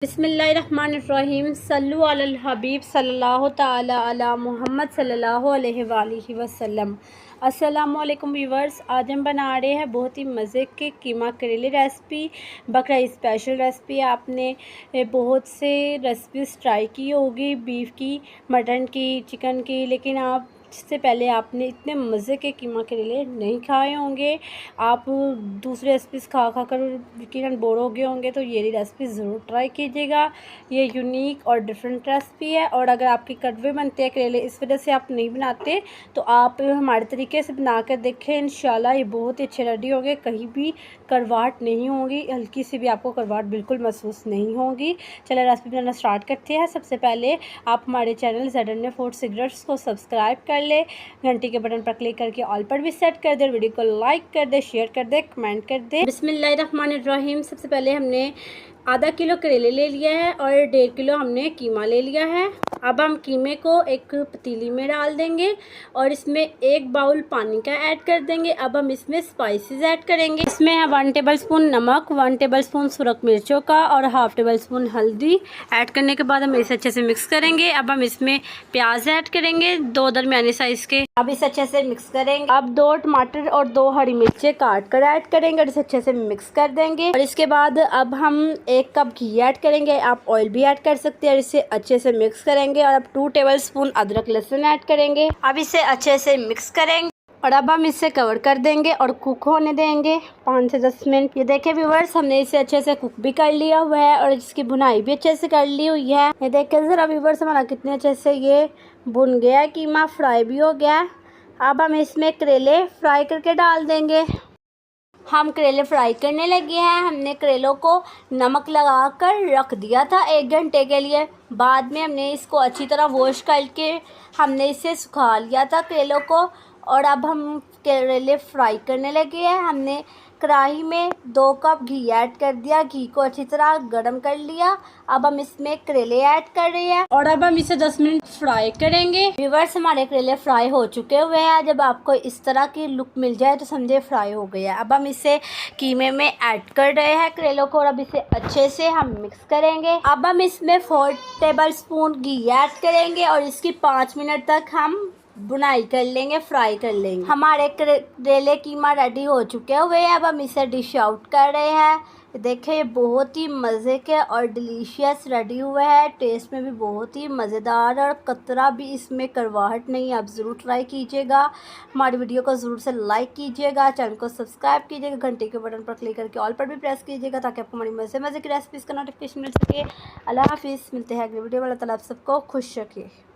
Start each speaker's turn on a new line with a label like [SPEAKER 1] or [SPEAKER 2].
[SPEAKER 1] बिस्मिल्लाहिर्रहमानिर्रहीम सल्लु अलल हबीब सल्लल्लाहु ताला अला मुहम्मद सल्लल्लाहु अलैहि वसल्लम। अस्सलामु अलैकुम व्यूवर्स, आज हम बना रहे हैं बहुत ही मज़े के कीमा करेले रेसिपी। बकरा स्पेशल रेसिपी। आपने बहुत से रेसिपीज़ ट्राई की होगी, बीफ की, मटन की, चिकन की, लेकिन आप इससे पहले आपने इतने मज़े के कीमा करेले नहीं खाए होंगे। आप दूसरे रेसिपीज़ खा कर यकीनन बोर हो गए होंगे, तो ये रेसिपी ज़रूर ट्राई कीजिएगा। ये यूनिक और डिफरेंट रेसिपी है, और अगर आपके कड़वे बनते हैं करेले, इस वजह से आप नहीं बनाते, तो आप हमारे तरीके से बना कर देखें। इंशाल्लाह ये बहुत ही अच्छे रेडी होंगे, कहीं भी करवाहट नहीं होगी, हल्की सी भी आपको करवाहट बिल्कुल महसूस नहीं होगी। चलिए रेसिपी बनाना स्टार्ट करते हैं। सबसे पहले आप हमारे चैनल ZNA फूड सीक्रेट्स को सब्सक्राइब कर ले, घंटी के बटन पर क्लिक करके ऑल पर भी सेट कर दे, वीडियो को लाइक कर दे, शेयर कर दे, कमेंट कर दे। बिस्मिल्लाहिर्रहमानिर्रहीम। सबसे पहले हमने आधा किलो करेले ले लिया है और 1.5 किलो हमने कीमा ले लिया है। अब हम कीमे को एक पतीली में डाल देंगे और इसमें 1 बाउल पानी का ऐड कर देंगे। अब हम इसमें स्पाइसेस ऐड करेंगे। इसमें है 1 टेबलस्पून नमक, 1 टेबलस्पून सुरख मिर्चों का और 1/2 टेबलस्पून हल्दी। ऐड करने के बाद हम इसे अच्छे से मिक्स करेंगे। अब हम इसमें प्याज ऐड करेंगे, 2 दरमियाने साइज के। अब इसे अच्छे से मिक्स करेंगे। अब 2 टमाटर और 2 हरी मिर्चें काट कर ऐड करेंगे और इसे अच्छे से मिक्स कर देंगे। और इसके बाद अब हम 1 कप घी ऐड करेंगे, आप ऑयल भी ऐड कर सकते हैं, और इसे अच्छे से मिक्स करेंगे। और अब 2 टेबलस्पून अदरक लहसुन ऐड करेंगे। अब इसे अच्छे से मिक्स करेंगे और अब हम इसे कवर कर देंगे और कुक होने देंगे 5 से 10 मिनट। ये देखें व्यूवर्स, हमने इसे अच्छे से कुक भी कर लिया हुआ है और इसकी भुनाई भी अच्छे से कर ली हुई है। ये देखें ज़रा व्यूवर्स, हमारा कितने अच्छे से ये भुन गया है, कीमा फ्राई भी हो गया है। अब हम इसमें करेले फ्राई करके डाल देंगे। हम करेले फ्राई करने लगे हैं। हमने करेलों को नमक लगा कर रख दिया था 1 घंटे के लिए। बाद में हमने इसको अच्छी तरह वॉश करके हमने इसे सुखा लिया था करेलों को। और अब हम करेले फ्राई करने लगे हैं। हमने कढ़ाई में 2 कप घी ऐड कर दिया, घी को अच्छी तरह गर्म कर लिया। अब हम इसमें करेले ऐड कर रहे हैं और अब हम इसे 10 मिनट फ्राई करेंगे। व्यूअर्स, हमारे करेले फ्राई हो चुके हुए हैं। जब आपको इस तरह की लुक मिल जाए तो समझे फ्राई हो गया है। अब हम इसे कीमे में ऐड कर रहे हैं करेलों को, और अब इसे अच्छे से हम मिक्स करेंगे। अब हम इसमें 4 टेबलस्पून घी ऐड करेंगे और इसकी 5 मिनट तक हम बुनाई कर लेंगे, फ्राई कर लेंगे। हमारे करेले कीमा रेडी हो चुके हुए हैं। अब हम इसे डिश आउट कर रहे हैं। देखिए बहुत ही मज़े के और डिलीशियस रेडी हुए हैं। टेस्ट में भी बहुत ही मज़ेदार और कतरा भी इसमें करवाहट नहीं। आप ज़रूर ट्राई कीजिएगा। हमारी वीडियो को ज़रूर से लाइक कीजिएगा, चैनल को सब्सक्राइब कीजिएगा, घंटे के बटन पर क्लिक करके ऑल पर भी प्रेस कीजिएगा, ताकि आपको हमारी मज़े की रेसिपीज़ का नोटिफिकेशन मिल सके। अल्लाह हाफिज़। मिलते हैं अगले वीडियो में। अल्लाह ताला आप सबको खुश रखे।